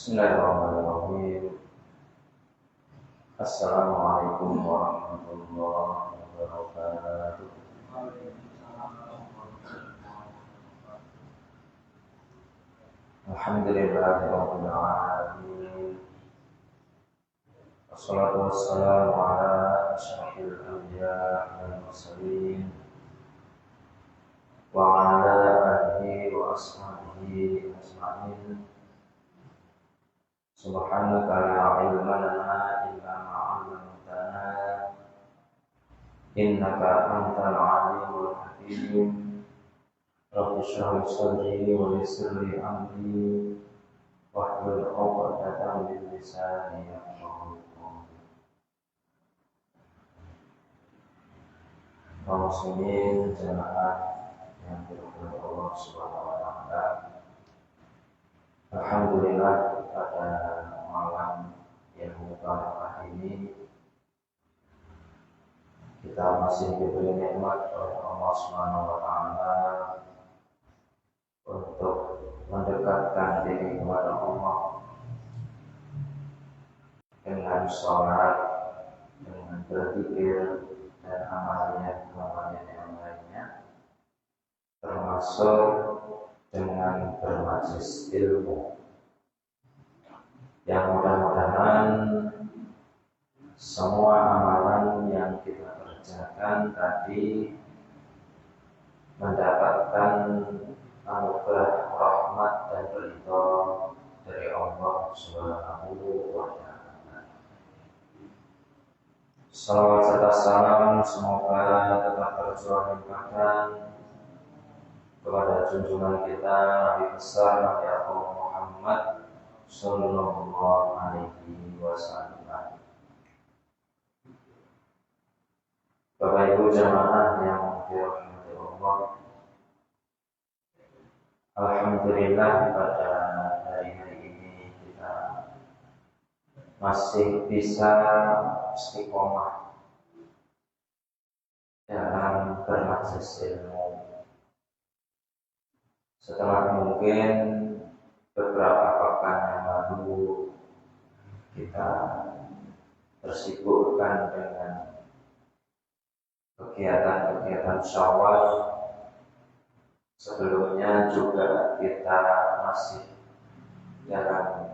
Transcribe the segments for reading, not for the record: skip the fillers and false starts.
Bismillahirrahmanirrahim. Assalamualaikum warahmatullahi wabarakatuh. Alhamdulillahirabbil alamin. Wassalatu wassalamu ala asyrafil anbiya'i wal mursalin wa ala alihi wa ashabihi ajma'in. Subhanaka la ilma lana illa ma 'allamtana innaka antal alimul hakim. Rabbi shrah li sadri wa yassir li amri wahlul 'uqdatam min lisani yafqahu qawli. Kaum muslimin jamaah yang dirahmati Allah Subhanahu wa taala. Alhamdulillah pada malam yang mubarak ini kita masih diberi nikmat oleh Allah Subhanahu wa taala untuk mendekatkan diri kepada Allah dengan sholat, dengan berzikir dan amalnya yang lainnya, termasuk dengan bermajlis ilmu, yang mudah-mudahan semua amalan yang kita kerjakan tadi mendapatkan anugerah rahmat dan ridha dari Allah Subhanahu wa taala. Salawat serta salam semoga tetap tercurahkan kepada junjungan kita Nabi besar Nabi Allah Muhammad sallallahu alaihi wasallam. Bapak Ibu jamaah yang dirahmati Allah, alhamdulillah pada hari ini kita masih bisa istiqomah dalam bermajlis ilmu. Setelah mungkin beberapa pekan yang lalu kita tersibukkan dengan kegiatan-kegiatan Syawal, sebelumnya juga kita masih dalam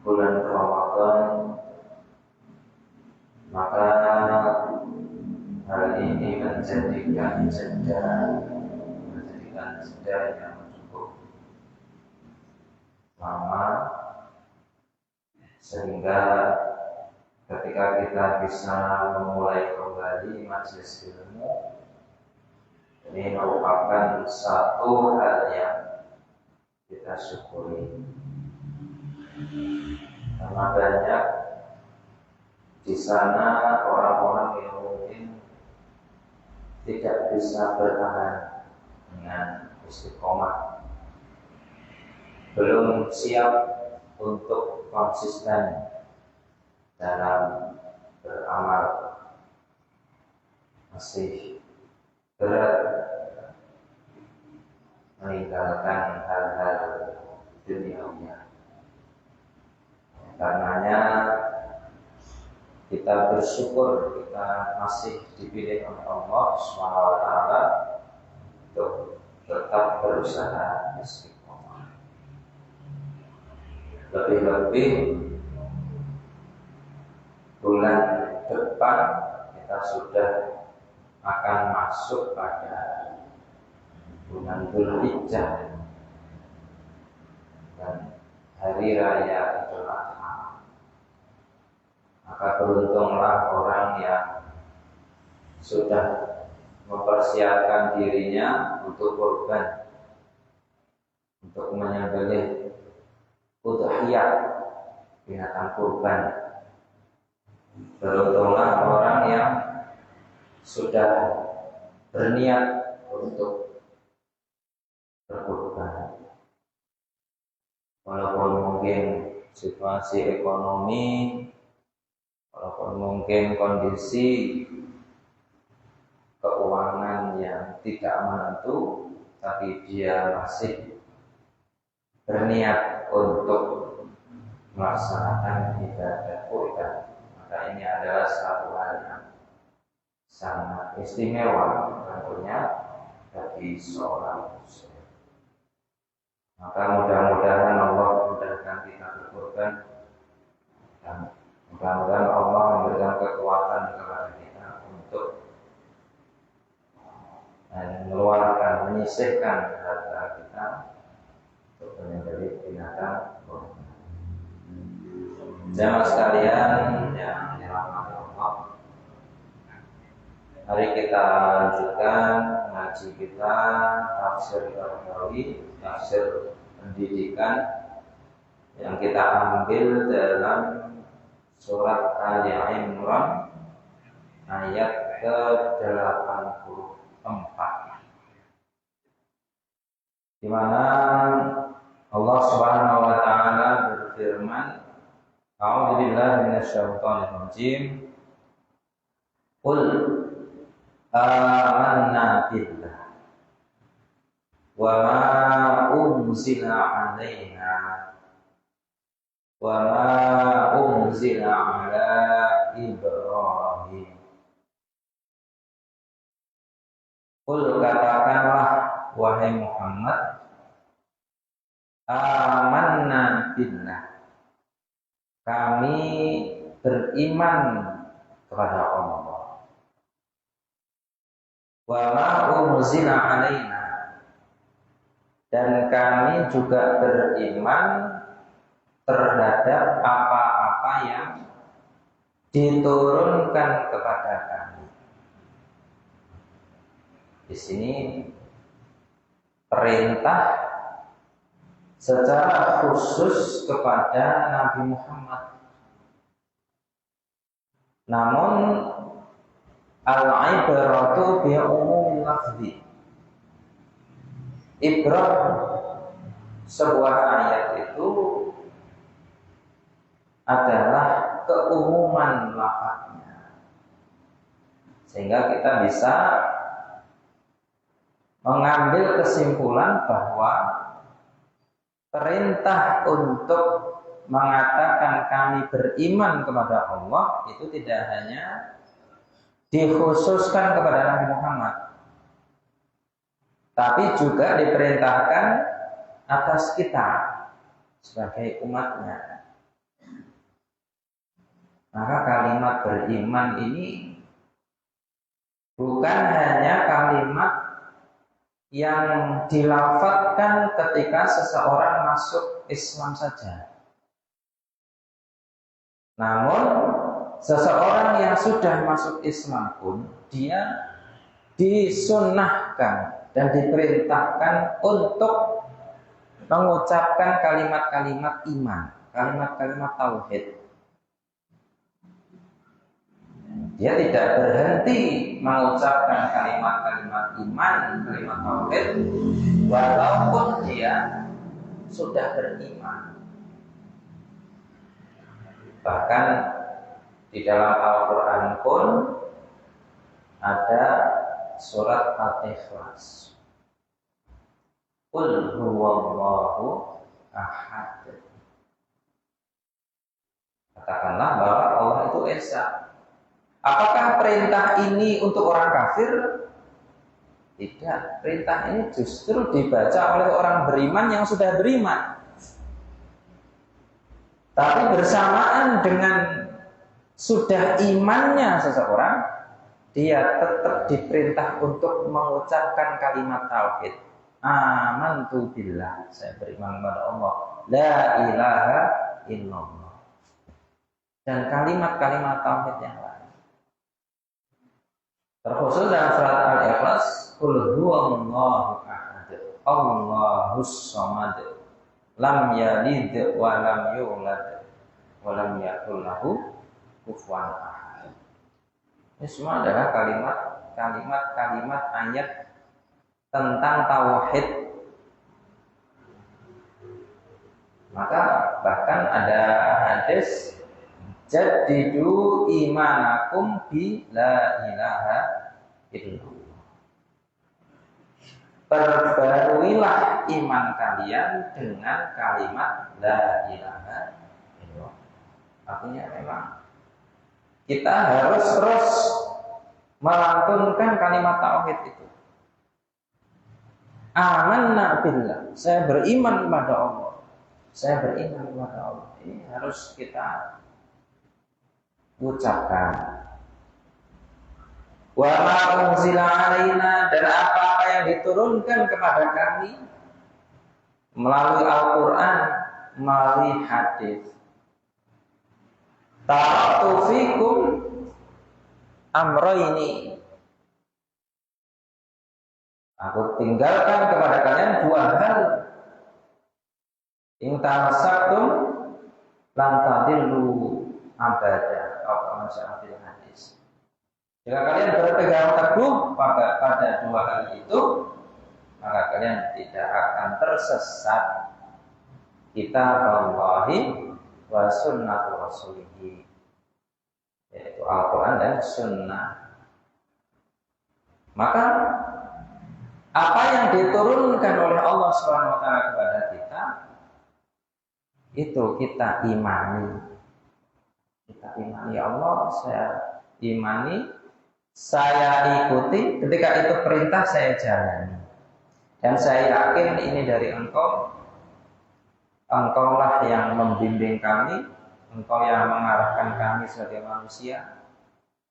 bulan Ramadan, maka hal ini menjadikan jeda yang lama, sehingga ketika kita bisa memulai kembali majelis ilmu, ini merupakan satu hal yang kita syukuri, karena banyak di sana orang-orang yang mungkin tidak bisa bertahan dengan istiqomah, belum siap untuk konsisten dalam beramal, masih berat meninggalkan hal-hal duniawi. Karenanya kita bersyukur kita masih dipilih oleh Allah SWT untuk tetap berusaha istiqomah. Lebih-lebih bulan depan kita sudah akan masuk pada bulan Dzulhijjah dan hari raya Idul Adha. Maka beruntunglah orang yang sudah mempersiapkan dirinya untuk kurban, untuk menyembelih udhiyah, binatang kurban. Beruntunglah orang yang sudah berniat untuk berkurban. Walaupun mungkin situasi ekonomi, walaupun mungkin kondisi keuangan yang tidak menentu, tapi dia masih berniat untuk melaksanakan ibadah Quran. Maka ini adalah satu hal yang sangat istimewa tentunya bagi seorang muslim. Maka mudah-mudahan Allah memudahkan kita berkorban dan mudah-mudahan Allah memberikan kekuatan kepada kita untuk mengeluarkan, menyisihkan harta kita untuk menjadi binatang kurban. Jamaah sekalian yang dirahmati Allah, mari kita lanjutkan ngaji kita tafsir Al-Nawawi, tafsir pendidikan yang kita ambil dalam surat Ali Imran ayat ke-84, di mana Allah Subhanahu wa taala berfirman, A'udzu billahi minasyaitonir rajim. Qul amanna billah wa ma unzila 'alaina wa ma unzila 'ala Ibrahim. Qul, katakanlah wahai Muhammad, amanna billah, kami beriman kepada Allah. Wa ma unzila 'alaina, dan kami juga beriman terhadap apa-apa yang diturunkan kepada kami. Di sini perintah secara khusus kepada Nabi Muhammad. Namun al-ibratu bi umumil lafzi. Ibrah sebuah ayat itu adalah keumuman lafaznya, sehingga kita bisa mengambil kesimpulan bahwa perintah untuk mengatakan kami beriman kepada Allah itu tidak hanya dikhususkan kepada Nabi Muhammad, tapi juga diperintahkan atas kita sebagai umatnya. Maka kalimat beriman ini bukan hanya kalimat yang dilafadzkan ketika seseorang masuk Islam saja. Namun seseorang yang sudah masuk Islam pun dia disunnahkan dan diperintahkan untuk mengucapkan kalimat-kalimat iman, kalimat-kalimat tauhid. Dia tidak berhenti mengucapkan kalimat-kalimat iman, kalimat tauhid, walaupun dia sudah beriman. Bahkan di dalam Al-Quran pun ada surat Al-Ikhlas. Qul huwallahu ahad. Katakanlah bahwa Allah itu esa. Apakah perintah ini untuk orang kafir? Tidak. Perintah ini justru dibaca oleh orang beriman yang sudah beriman. Tapi bersamaan dengan sudah imannya seseorang, dia tetap diperintah untuk mengucapkan kalimat tauhid. Amantu billah, saya beriman kepada Allah. La ilaha illallah. Dan kalimat-kalimat tauhid yang lain. Terkhusus dalam surat Al-Ikhlas, Qul huwallahu ahad, Allahus samad, lam yalid wa lam yulad wa lam yakul lahu kufuwan ahad. Ini semua adalah kalimat ayat tentang tauhid. Maka bahkan ada hadis, jadidu imanakum bi la ilaha illallah. Perbaruilah iman kalian dengan kalimat la ilaha illallah. Artinya memang kita harus terus melantunkan kalimat tauhid itu. Amanna billah, saya beriman kepada Allah. Saya beriman kepada Allah. Ini harus kita ucapkan. Wa ma unzila alaina, dan apa-apa yang diturunkan kepada kami melalui Al-Quran, melalui hadis. Taraktu fikum amroini, aku tinggalkan kepada kalian dua hal. In tamassaktum lan tadillu abada, atau masyaallah hadis. Jika kalian berpegang teguh pada dua hal itu, maka kalian tidak akan tersesat. Kitab Allahi wa sunnatu rasulihi, yaitu Al-Quran dan Sunnah. Maka apa yang diturunkan oleh Allah SWT kepada kita, itu kita imani. Kita imani, ya Allah, saya imani, saya ikuti. Ketika itu perintah, saya jalani. Dan saya yakin ini dari Engkau. Engkaulah yang membimbing kami, Engkau yang mengarahkan kami sebagai manusia,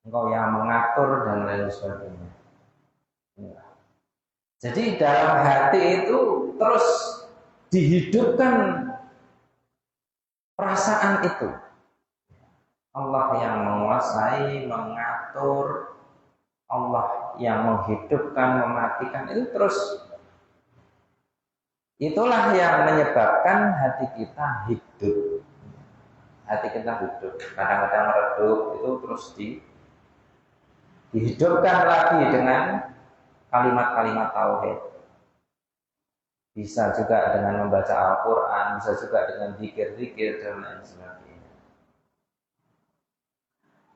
Engkau yang mengatur dan lain sebagainya. Jadi dalam hati itu terus dihidupkan perasaan itu. Allah yang menguasai, mengatur, Allah yang menghidupkan, mematikan, itu terus. Itulah yang menyebabkan hati kita hidup. Hati kita hidup. Kadang-kadang redup, itu terus dihidupkan lagi dengan kalimat-kalimat tauhid. Bisa juga dengan membaca Al-Quran, bisa juga dengan zikir-zikir dan lain sebagainya.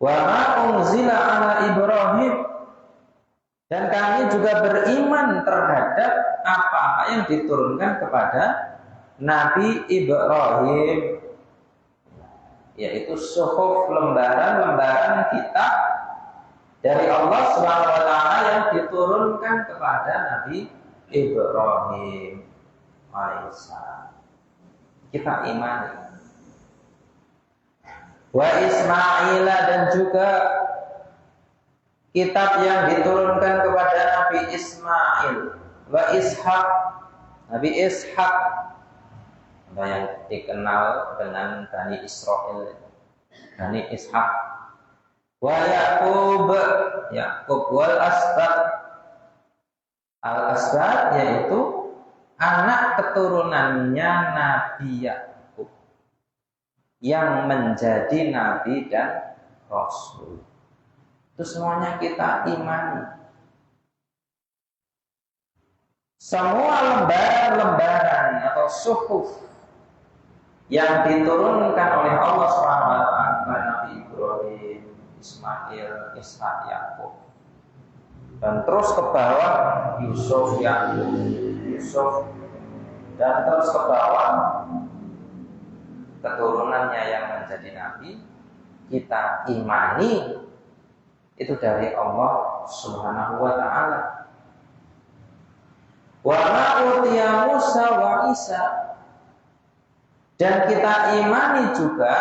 Wa ma unzila ala Ibrahim, dan kami juga beriman terhadap apa yang diturunkan kepada Nabi Ibrahim, yaitu suhuf, lembaran-lembaran kitab dari Allah SWT yang diturunkan kepada Nabi Ibrahim alaihissalam. Kita imani. Wa Ismail, dan juga kitab yang diturunkan kepada Nabi Ismail. Wa Ishaq, Nabi Ishaq, yang dikenal dengan Bani Israel, Bani Ishaq. Wa Yaqub, Yaqub wal Asbat. Al-Asbat yaitu anak keturunannya Nabi Yaqub yang menjadi Nabi dan Rasul. Itu semuanya kita imani. Semua lembaran-lembaran atau suhuf yang diturunkan oleh Allah SWT kepada Nabi Ibrahim, Ismail, Ishaq, Yaqub, dan terus ke bawah Yusuf, dan terus ke bawah keturunannya yang menjadi Nabi, kita imani itu dari Allah Subhanahu wa ta'ala. Wa ma utiya Musa wa Isa, dan kita imani juga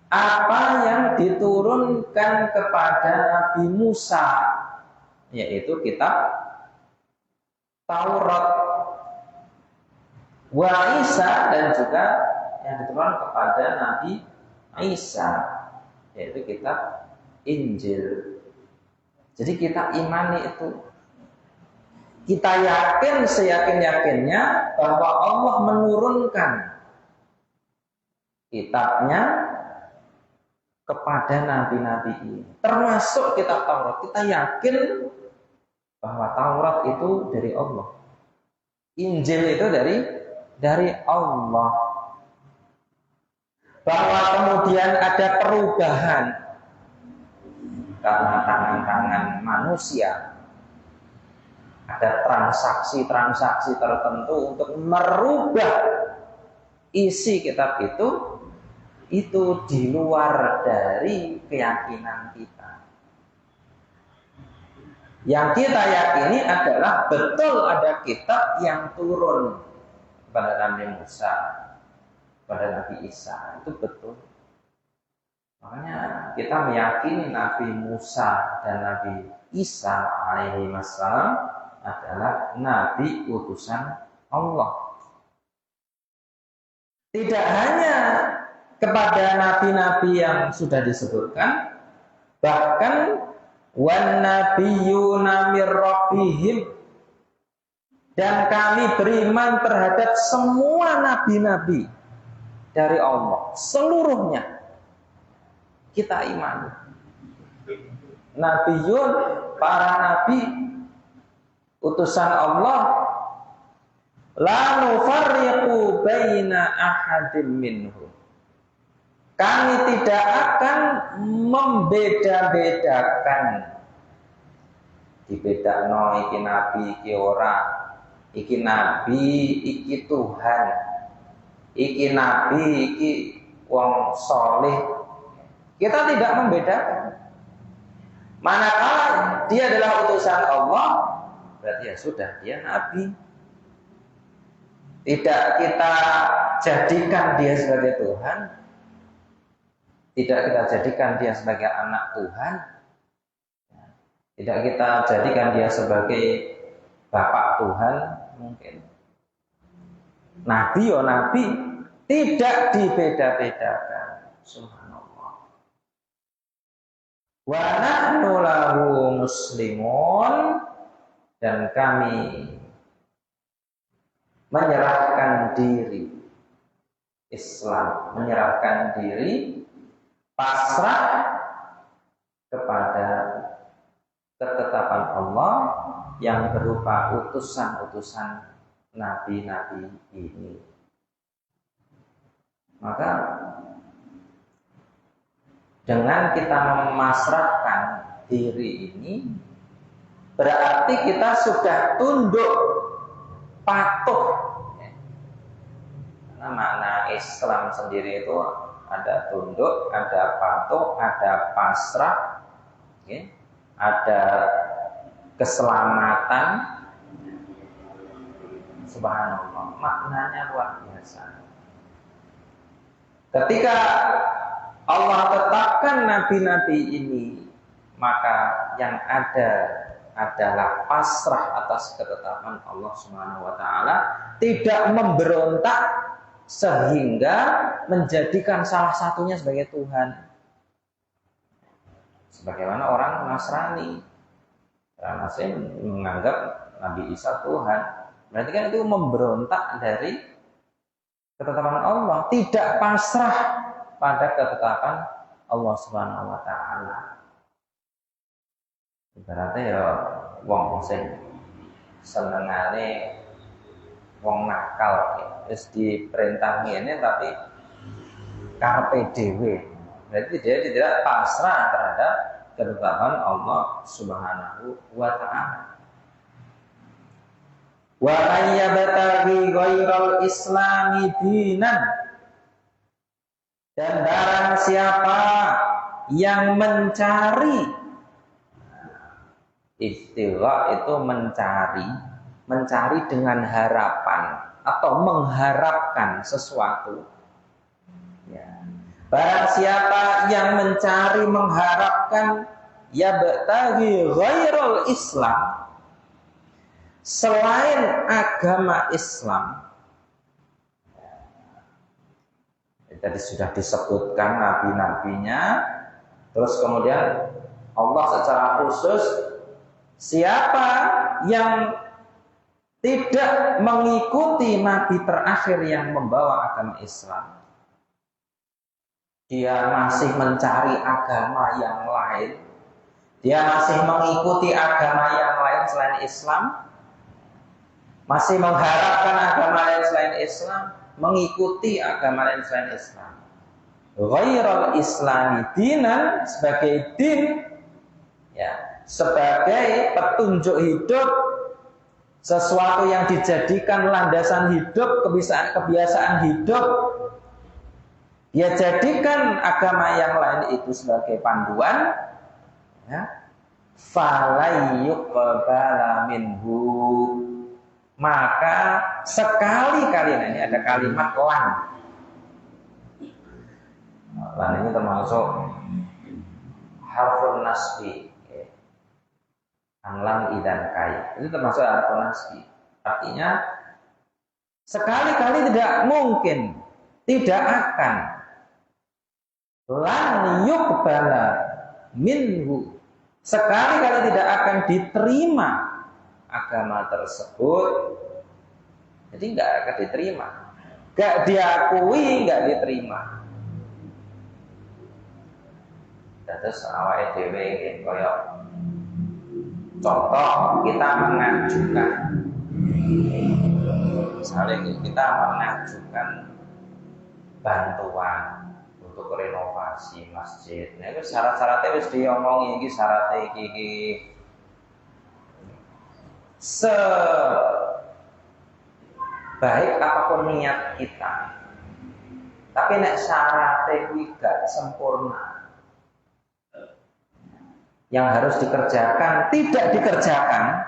apa yang diturunkan kepada Nabi Musa, yaitu kitab Taurat. Wa Isa, dan juga yang diturunkan kepada Nabi Isa, yaitu kitab Injil. Jadi kita imani itu. Kita yakin seyakin-yakinnya bahwa Allah menurunkan kitabnya kepada nabi-nabi ini, termasuk kitab Taurat. Kita yakin bahwa Taurat itu dari Allah, Injil itu dari Allah. Bahwa kemudian ada perubahan karena tangan-tangan manusia, ada transaksi-transaksi tertentu untuk merubah isi kitab itu di luar dari keyakinan kita. Yang kita yakini adalah betul ada kitab yang turun kepada Nabi Musa, kepada Nabi Isa, itu betul. Makanya kita meyakini Nabi Musa dan Nabi Isa alaihi wassalam adalah nabi utusan Allah. Tidak hanya kepada nabi-nabi yang sudah disebutkan, bahkan wan nabiyyuna mir rabbihim, dan kami beriman terhadap semua nabi-nabi dari Allah, seluruhnya kita imani. Nabiyyun, para nabi utusan Allah, la nufarriqu baina ahadim minhum, kami tidak akan membeda-bedakan. Dibedakno iki nabi, iki ora, iki nabi, iki Tuhan, iki nabi, iki wong soleh. Kita tidak membedakan. Manakala dia adalah utusan Allah, berarti ya sudah, dia nabi. Tidak kita jadikan dia sebagai Tuhan, tidak kita jadikan dia sebagai anak Tuhan, tidak kita jadikan dia sebagai bapak Tuhan, mungkin. Nabi ya nabi, tidak dibeda-bedakan. Subhanallah. Wa nahnu lahu muslimun, dan kami menyerahkan diri, Islam menyerahkan diri, pasrah kepada ketetapan Allah yang berupa utusan-utusan nabi-nabi ini. Maka dengan kita memasrahkan diri ini, berarti kita sudah tunduk, patuh. Karena makna Islam sendiri itu ada tunduk, ada patuh, ada pasrah, ada keselamatan. Subhanallah, maknanya luar biasa. Ketika Allah tetapkan nabi-nabi ini, maka yang ada adalah pasrah atas ketetapan Allah Subhanahu wa taala, tidak memberontak sehingga menjadikan salah satunya sebagai Tuhan. Sebagaimana orang Nasrani. Orang Nasrani menganggap Nabi Isa Tuhan. Berarti kan itu memberontak dari ketetapan Allah, tidak pasrah pada ketetapan Allah Subhanahu wa taala. Ibaratnya ya wong sing senengane wong nakal, wis diperintah ngene tapi karepe dhewe. Berarti dia tidak pasrah terhadap ketetapan Allah Subhanahu wa taala. Wa ayyabtaghi ghairal islami dinan, dan barang siapa yang mencari, istilah itu mencari dengan harapan atau mengharapkan sesuatu. Ya. Barang siapa yang mencari, mengharapkan, yabtaghi ghairal Islam, selain agama Islam. Tadi sudah disebutkan nabi-nabinya, terus kemudian Allah secara khusus, siapa yang tidak mengikuti nabi terakhir yang membawa agama Islam, dia masih mencari agama yang lain, dia masih mengikuti agama yang lain selain Islam, masih mengharapkan agama lain selain Islam, mengikuti agama lain selain Islam, ghairal islami dinan, sebagai din, ya, sebagai petunjuk hidup, sesuatu yang dijadikan landasan hidup, kebiasaan hidup, dia jadikan agama yang lain itu sebagai panduan, ya, falayyuqbala minhu, maka sekali-kali, nah ini ada kalimat lan. Lan ini termasuk harfun nasbi, anlam idan kai, itu termasuk harfun nasbi. Artinya sekali-kali tidak mungkin, tidak akan lan yuqbala minhu, sekali-kali tidak akan diterima agama tersebut. Jadi nggak akan diterima, nggak diakui, nggak diterima. Terus awake dhewe koyo contoh, kita mengajukan, misalnya kita mengajukan bantuan untuk renovasi masjid. Nah itu syarat-syaratnya wis diomongi, iki syaratnya iki. Sebaik apapun niat kita, tapi nek syaratnya kuwi gak sempurna, yang harus dikerjakan tidak dikerjakan,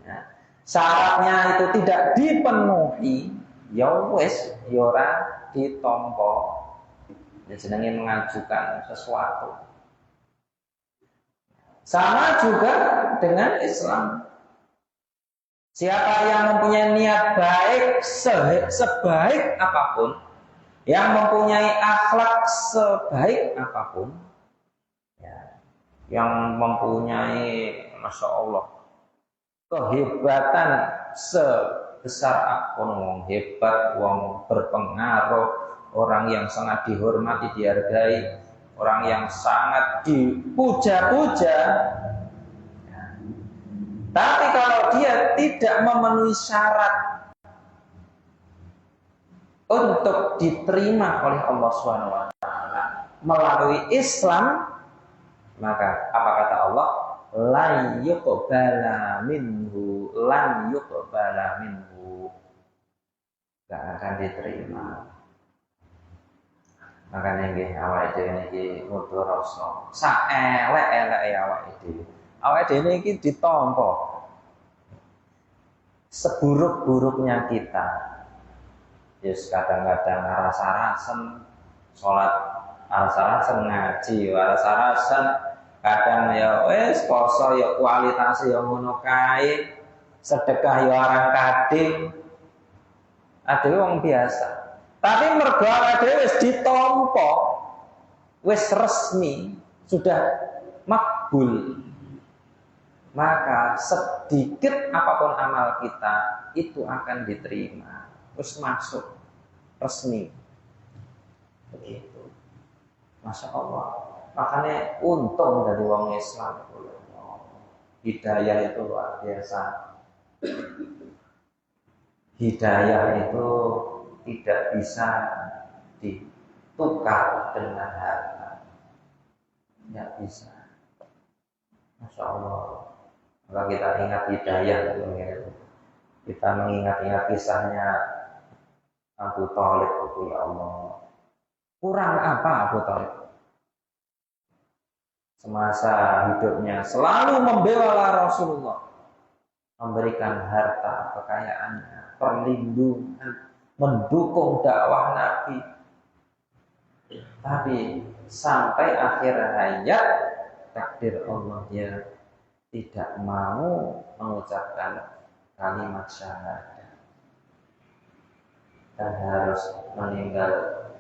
ya, syaratnya itu tidak dipenuhi, ya wis ya ora ditampa. Ya jenenge mengajukan sesuatu. Sama juga dengan Islam. Siapa yang mempunyai niat baik sebaik apapun, yang mempunyai akhlak sebaik apapun, ya, yang mempunyai, masya Allah, kehebatan sebesar apapun, wong hebat, wong berpengaruh, orang yang sangat dihormati, dihargai, orang yang sangat dipuja-puja, tapi kalau dia tidak memenuhi syarat untuk diterima oleh Allah SWT melalui Islam, maka apa kata Allah? Lan yuqbala minhu, lan yuqbala minhu, gak akan diterima. Makanya nggih awake dhewe niki kudu rasa saelek-eleke awake dhewe. Awake dhewe iki ditampa seburuk-buruknya kita. Yes, kadang-kadang rasa-rasen salat, rasa-rasen ngaji, rasa-rasen kadang ya wis poso ya kualitas ya ngono kae, sedekah ya arang kading. Ade wong biasa. Tapi mergo awake dhewe wis ditampa, wis resmi, sudah makbul, maka sedikit apapun amal kita itu akan diterima, terus masuk resmi, begitu. Masya Allah. Makanya untung dari wong Islam, hidayah itu luar biasa. Hidayah itu tidak bisa ditukar dengan harta, tidak bisa. Masya Allah. Kalau kita ingat hidayah itu, kita mengingat-ingat kisahnya Abu Thalib itu, ya Allah, kurang apa Abu Thalib? Semasa hidupnya selalu membela Rasulullah, memberikan harta kekayaannya, perlindungan, mendukung dakwah Nabi. Tapi sampai akhir hayat, takdir Allah, dia tidak mau mengucapkan kalimat syahadat dan harus meninggal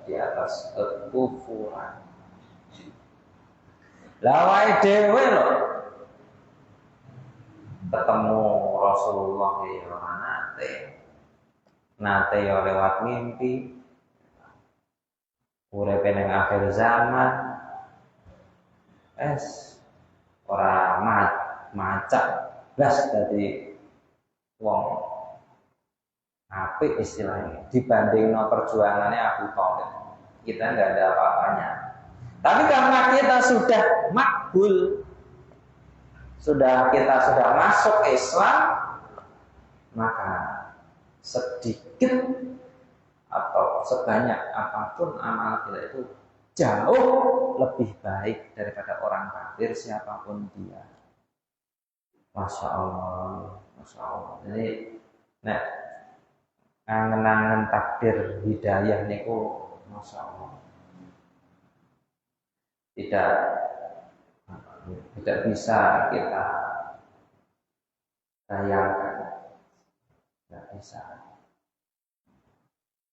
di atas kekufuran. Lawai dewe loh ketemu Rasulullah ya nate ya lewat mimpi, urepe ning akhir zaman, ora macak blas dadi wong apik istilahnya dibandingno perjuangannya Abu Thalib. Kita nggak ada apa-apanya. Tapi karena kita sudah makbul, kita sudah masuk Islam, maka sedikit atau sebanyak apapun amal kita itu jauh lebih baik daripada orang kafir siapapun dia. Masya Allah, Masya Allah. Jadi, nek angen-angen takdir hidayah niku, Masya Allah. Tidak bisa kita bayangkan, tidak bisa.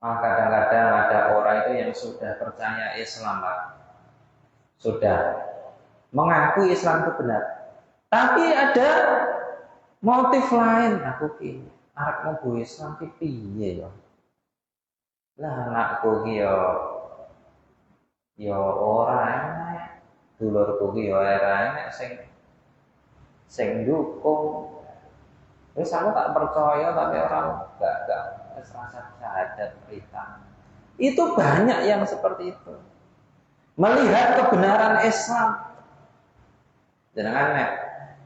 Kadang-kadang ada orang itu yang sudah percaya Islam, Pak. Sudah mengakui Islam itu benar. Tapi ada motif lain. Aku ki arep mlebu Islam ki piye ya? Lah anakku ki ya ora enak. Dulurku ki ya ora enak sing dukung. Wis aku tak percaya tapi orang enggak rasa syahadat berita. Itu banyak yang seperti itu. Melihat kebenaran Islam. Jangan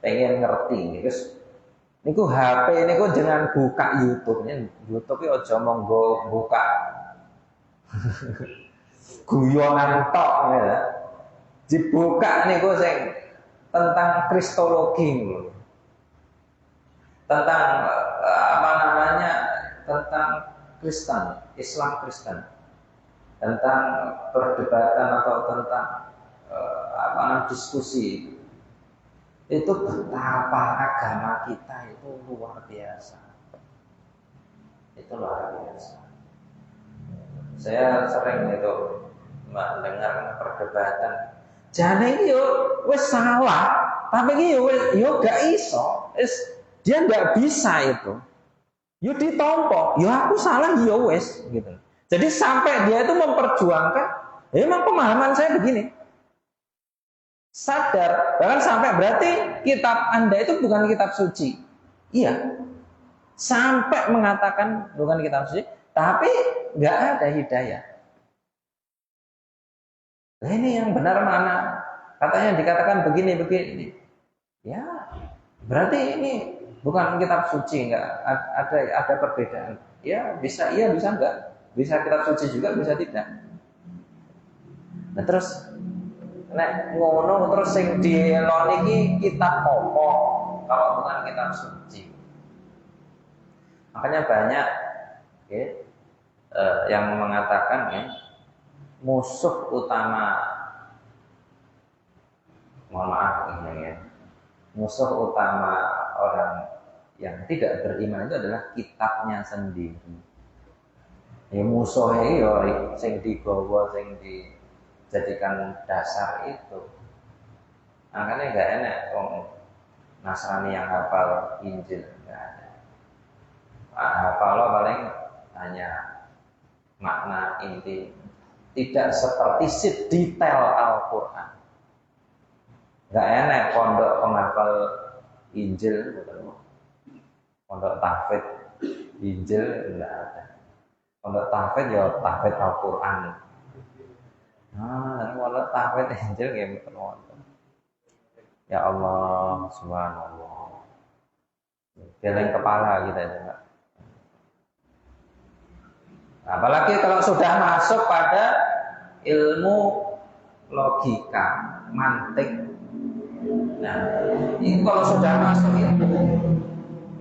pengen ngerti, terus niku HP niku jangan buka YouTube. YouTube iki aja monggo buka guyonan tok ya. Dibuka niku sing tentang kristologi, tentang apa namanya, tentang Kristen, Islam Kristen, tentang perdebatan atau tentang apa namanya diskusi. Itu betapa agama kita itu luar biasa. Itu luar biasa. Saya sering itu mendengar perdebatan. Jane iki yo wis salah, tapi iki yo gak iso. Dia nggak bisa itu. Yo ditompo, yo aku salah yo wis gitu. Jadi sampai dia itu memperjuangkan, memang pemahaman saya begini. Sadar, bahkan sampai berarti kitab Anda itu bukan kitab suci. Iya. Sampai mengatakan bukan kitab suci, tapi nggak ada hidayah. Nah, ini yang benar mana? Katanya dikatakan begini. Ya, berarti ini bukan kitab suci, nggak ada perbedaan. Ya, bisa iya, bisa enggak. Bisa kitab suci juga, bisa tidak. Nah, terus nek ngono terus sing dieloni iki kitab apa kalau bukan kitab suci. Makanya banyak yang mengatakan musuh utama, mohon maaf ini musuh utama orang yang tidak beriman itu adalah kitabnya sendiri. Ya musuhnya ya sing digawa, sing dijadikan dasar itu. Makanya nggak enak Nasrani yang hafal Injil, nggak ada. Hafal paling hanya makna inti, tidak seperti detail Al-Quran. Nggak enak pondok penghafal Injil, pondok tahfidz Injil nggak ada. Pondok tahfidz ya tahfidz Al-Quran. Nah, pondok tahfidz Injil nggih mboten. Ya Allah, subhanallah. Geleng kepala kita itu, Pak. Apalagi kalau sudah masuk pada ilmu logika, mantik. Nah, ini kalau sudah masuk itu,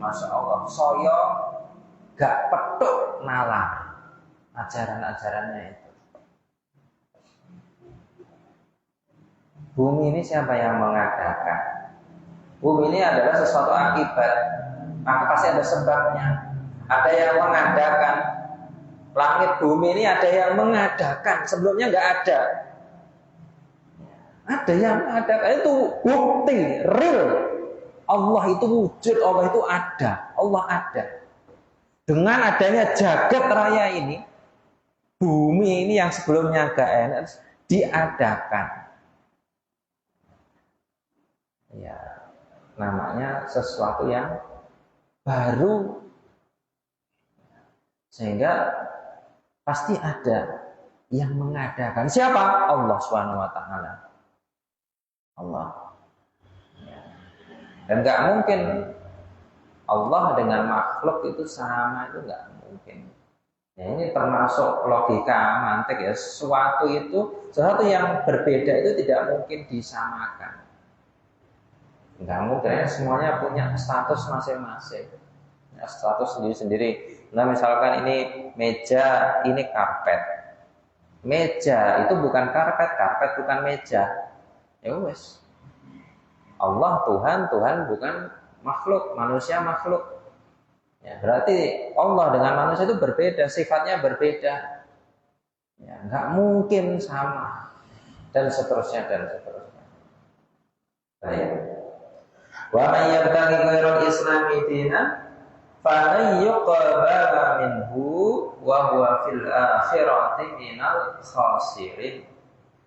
Masya Allah, saya gak petuk nalar ajaran-ajarannya itu. Bumi ini siapa yang mengadakan? Bumi ini adalah sesuatu akibat, maka pasti ada sebabnya. Ada yang mengadakan. Langit bumi ini ada yang mengadakan, sebelumnya nggak ada. Ada yang mengadakan, itu bukti real. Allah itu wujud, Allah itu ada, Allah ada. Dengan adanya jagat raya ini, bumi ini yang sebelumnya nggak enak diadakan. Ya, namanya sesuatu yang baru, sehingga pasti ada yang mengadakan. Siapa? Allah SWT. Allah. Ya. Dan nggak mungkin Allah dengan makhluk itu sama, itu nggak mungkin. Ya, ini termasuk logika mantik ya. Sesuatu yang berbeda itu tidak mungkin disamakan. Nggak mungkin, semuanya punya status masing-masing. Ya, status sendiri-sendiri. Nah, misalkan ini meja, ini karpet. Meja itu bukan karpet, karpet bukan meja. Ya wes. Allah Tuhan, Tuhan bukan makhluk, manusia makhluk. Ya, berarti Allah dengan manusia itu berbeda, sifatnya berbeda. Ya, nggak mungkin sama. Dan seterusnya dan seterusnya. Baik. Wa may yabtaghi ghairal islami dinan falan yuqbala minhu wa huwa fil akhirati minal khasirin.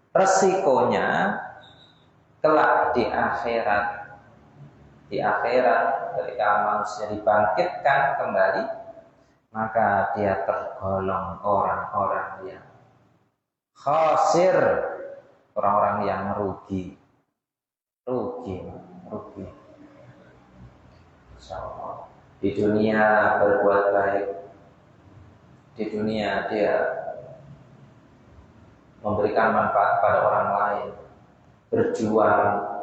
Resikonya kelak di akhirat ketika manusia dibangkitkan kembali, maka dia tergolong orang-orang yang khasir, orang-orang yang rugi. Insyaallah. Di dunia berbuat baik, di dunia dia memberikan manfaat pada orang lain, berjuang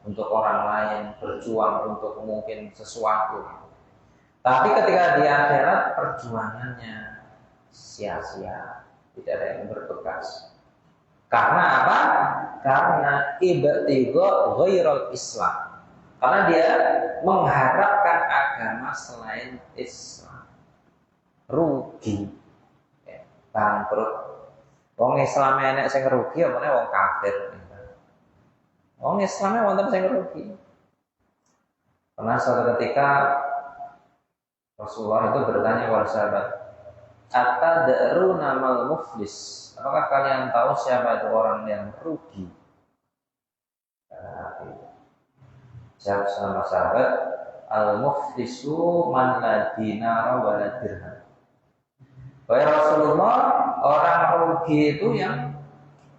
untuk orang lain, berjuang untuk mungkin sesuatu. Tapi ketika di akhirat perjuangannya sia-sia, tidak ada yang berbekas. Karena apa? Karena ibtigha ghairal Islam. Karena dia mengharapkan agama selain Islam. Rugi. Bangkrut. Wong Islam enek sing rugi apa meneh wong kafir. Wong Islamnya wonten sing rugi. Pernah suatu ketika Rasulullah itu bertanya kepada sahabat, "Atadruna mal muflis?" Apakah kalian tahu siapa itu orang yang rugi? Jawab sama sahabat, "Al-muflisu man la dinara wa la dirham." Wahai Rasulullah, orang rugi itu yang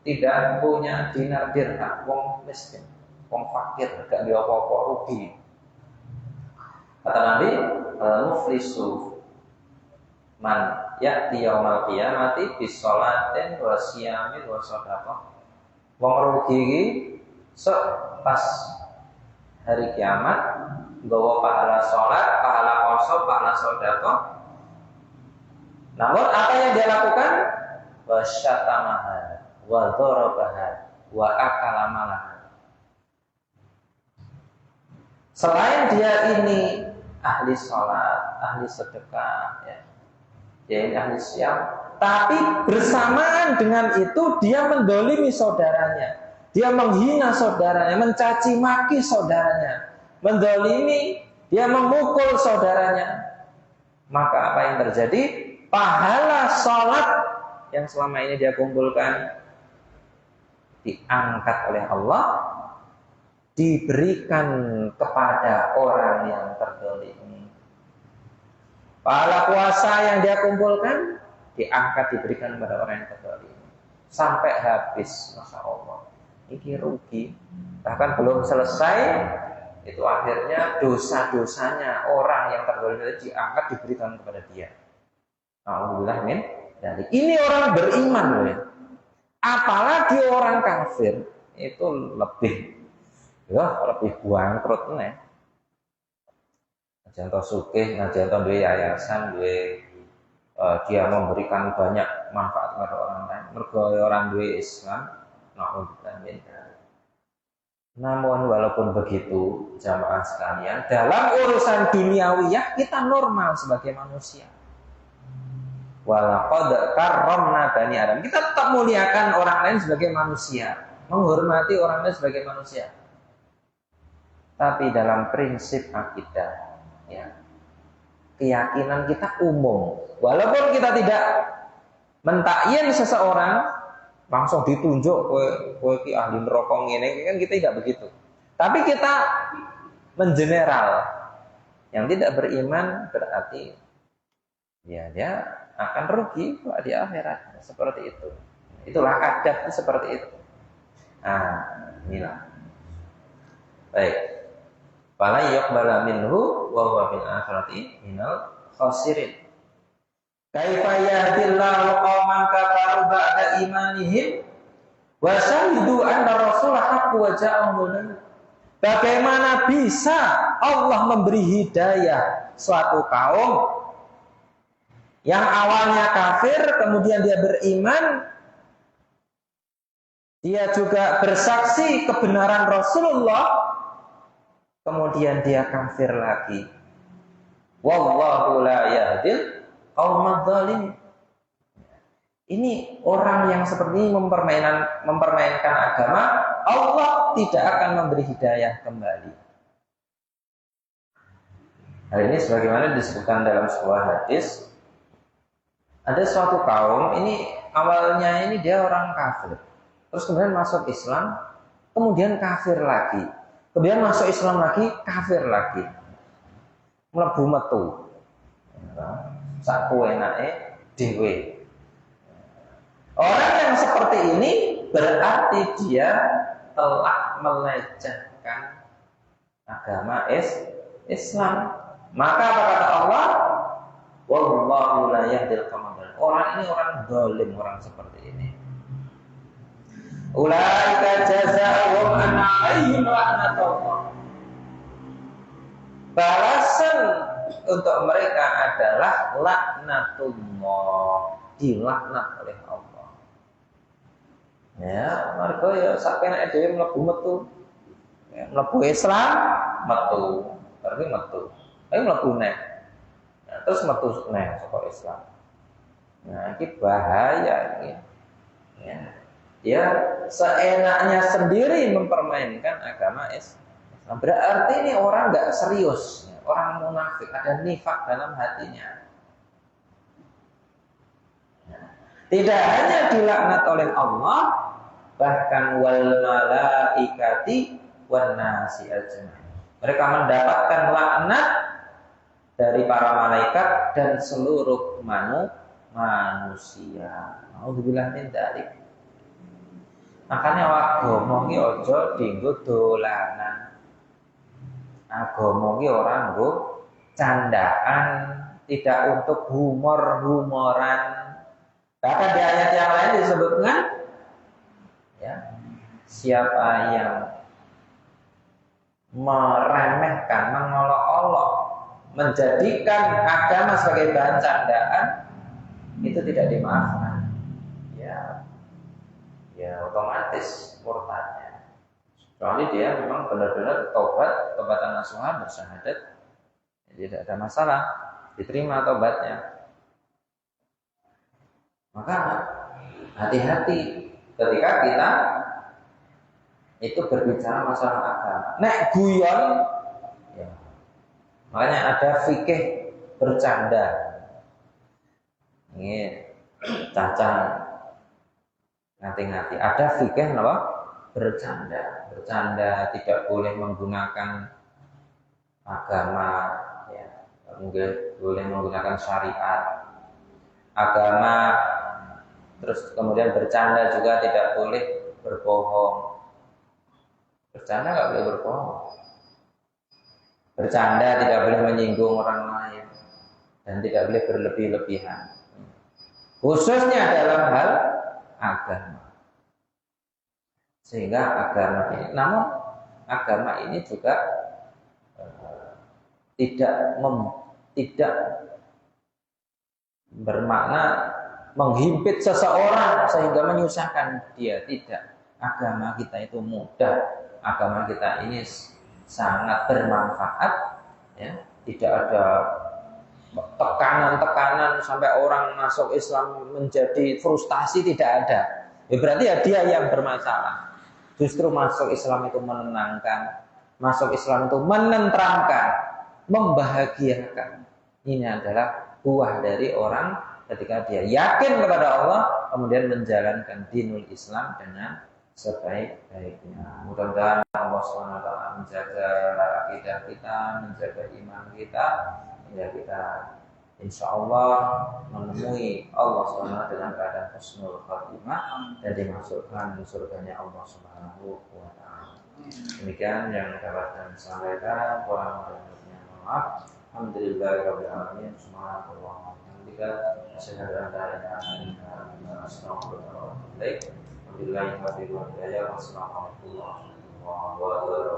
tidak punya dinar dirham, wong miskin, wong fakir, gak dia apa-apa, rugi. Kata Nabi, al-muflisu man ya'ti yaumal qiyamati bis sholatin wa siyamin wa shadaqah. Wong rugi iki pas hari kiamat nggawa pahala salat, pahala puasa, pahala sedekah. Namun apa yang dia lakukan? Wa syatamaha wa dharabaha wa akala malaha. Selain dia ini ahli sholat, ahli sedekah, ya, dia ini ahli siam, tapi bersamaan dengan itu dia mendolimi saudaranya, dia menghina saudaranya, mencaci maki saudaranya, mendolimi, dia memukul saudaranya. Maka apa yang terjadi? Pahala sholat yang selama ini dia kumpulkan diangkat oleh Allah, diberikan kepada orang yang terdolimi. Pahala puasa yang dia kumpulkan diangkat, diberikan kepada orang yang terdolimi sampai habis. Masya Allah, ini rugi. Bahkan belum selesai, itu akhirnya dosa-dosanya orang yang terdolimi diangkat, diberikan kepada dia. Alhamdulillah, min. Jadi ini orang beriman loh ya. Apalagi orang kafir itu lebih bangkrut nih. Contoh sugih, contoh duwe yayasan, dia memberikan banyak manfaat kepada orang lain. Mergo orang duwe Islam, namun walaupun begitu, jamaah sekalian, dalam urusan duniawiyah kita normal sebagai manusia. Walaqad karramna bani Adam. Kita tetap muliakan orang lain sebagai manusia, menghormati orang lain sebagai manusia. Tapi dalam prinsip akidah, ya, keyakinan kita umum. Walaupun kita tidak mentakyin seseorang langsung ditunjuk kowe iki ahli neraka ngene, kan kita tidak begitu. Tapi kita mengeneral. Yang tidak beriman berarti ya dia akan rugi di akhirat, seperti itu. Itulah adab seperti itu. Nah, inilah. Baik. Fala yuqbala minhu wa huwa fil akhirati minal khasirin. Kaifa yahdillahu qauman kafaru ba'da imanihim wa syahidu anna rasulah haqqu wa ja'ahum. Bagaimana bisa Allah memberi hidayah suatu kaum yang awalnya kafir, kemudian dia beriman, dia juga bersaksi kebenaran Rasulullah, kemudian dia kafir lagi. Wallahu la yahdil qaumadz dzalimin. Ini orang yang seperti ini mempermainkan agama, Allah tidak akan memberi hidayah kembali. Hal ini sebagaimana disebutkan dalam sebuah hadis, ada suatu kaum, ini awalnya ini dia orang kafir, terus kemudian masuk Islam, kemudian kafir lagi, kemudian masuk Islam lagi, kafir lagi, mlebu metu, sak enake dhewe. Orang yang seperti ini berarti dia telah melecehkan agama Islam. Maka apa kata Allah? Wallahu la yahdil qaumadz dzalimin. Orang ini orang zalim, orang seperti ini. Ulaika jazaa'uhum anna 'alaihim la'natullah. Balasan untuk mereka adalah laknatullah, dilaknat oleh Allah. Ya, mergo ya sakenake dhewe mlebu metu. Ya, mlebu Islam metu, berarti metu. Ayo mlebu nek. Nah, terus metu nek saka Islam. Nah, ini bahaya ini. Ya. Dia seenaknya sendiri mempermainkan agama Islam. Berarti ini orang enggak serius, orang munafik, ada nifak dalam hatinya. Tidak hanya dilaknat oleh Allah, bahkan wal malaikati wan nasi ajmain. Mereka mendapatkan laknat dari para malaikat dan seluruh manusia. Nauzubillah min dzalik. Makanya agama iki aja dienggo dolanan. Agama iki ora nggo candaan, tidak untuk humor-humoran. Bahkan di ayat yang lain disebutkan, ya, siapa yang meremehkan, mengolok-olok, menjadikan agama sebagai bahan candaan, itu tidak dimaafkan. Ya otomatis murtadnya. Kecuali dia memang benar-benar tobatan nasuha, bersyahadat, tidak ada masalah, diterima tobatnya. Maka hati-hati ketika kita itu berbicara masalah agama. Nek guyon, ya. Makanya ada fikih bercanda. Ini caca ngati-ngati. Ada fikih apa? Bercanda. Bercanda tidak boleh menggunakan agama, ya. Boleh menggunakan syariat. Agama, terus kemudian bercanda juga tidak boleh berbohong. Bercanda nggak boleh berbohong. Bercanda tidak boleh menyinggung orang lain dan tidak boleh berlebih-lebihan. Khususnya dalam hal agama. Sehingga agama ini, namun agama ini juga tidak bermakna menghimpit seseorang sehingga menyusahkan dia. Tidak. Agama kita itu mudah. Agama kita ini sangat bermanfaat. Ya. Tidak ada tekanan-tekanan sampai orang masuk Islam menjadi frustasi, tidak ada. Ya, berarti ya dia yang bermasalah. Justru masuk Islam itu menenangkan, masuk Islam itu menenteramkan, membahagiakan. Ini adalah buah dari orang ketika dia yakin kepada Allah, kemudian menjalankan dinul Islam dengan sebaik-baiknya. Mudah-mudahan Allah SWT menjaga akidah kita, menjaga iman kita, ya kita insya Allah menemui Allah SWT dengan keadaan husnul khatimah dan dimasukkan surganya Allah Subhanahu wa Ta'ala. Demikian yang dapat kami sampaikan. Kurang lebihnya mohon maaf. Alhamdulillahirabbil alamin. Subhanallah wa bihamdika asyhadu an la ilaha illa anta astaghfiruka wa atubu ilaik. Wabillahi taufiq wal hidayah. Wassalamu alaikum warahmatullahi wabarakatuh.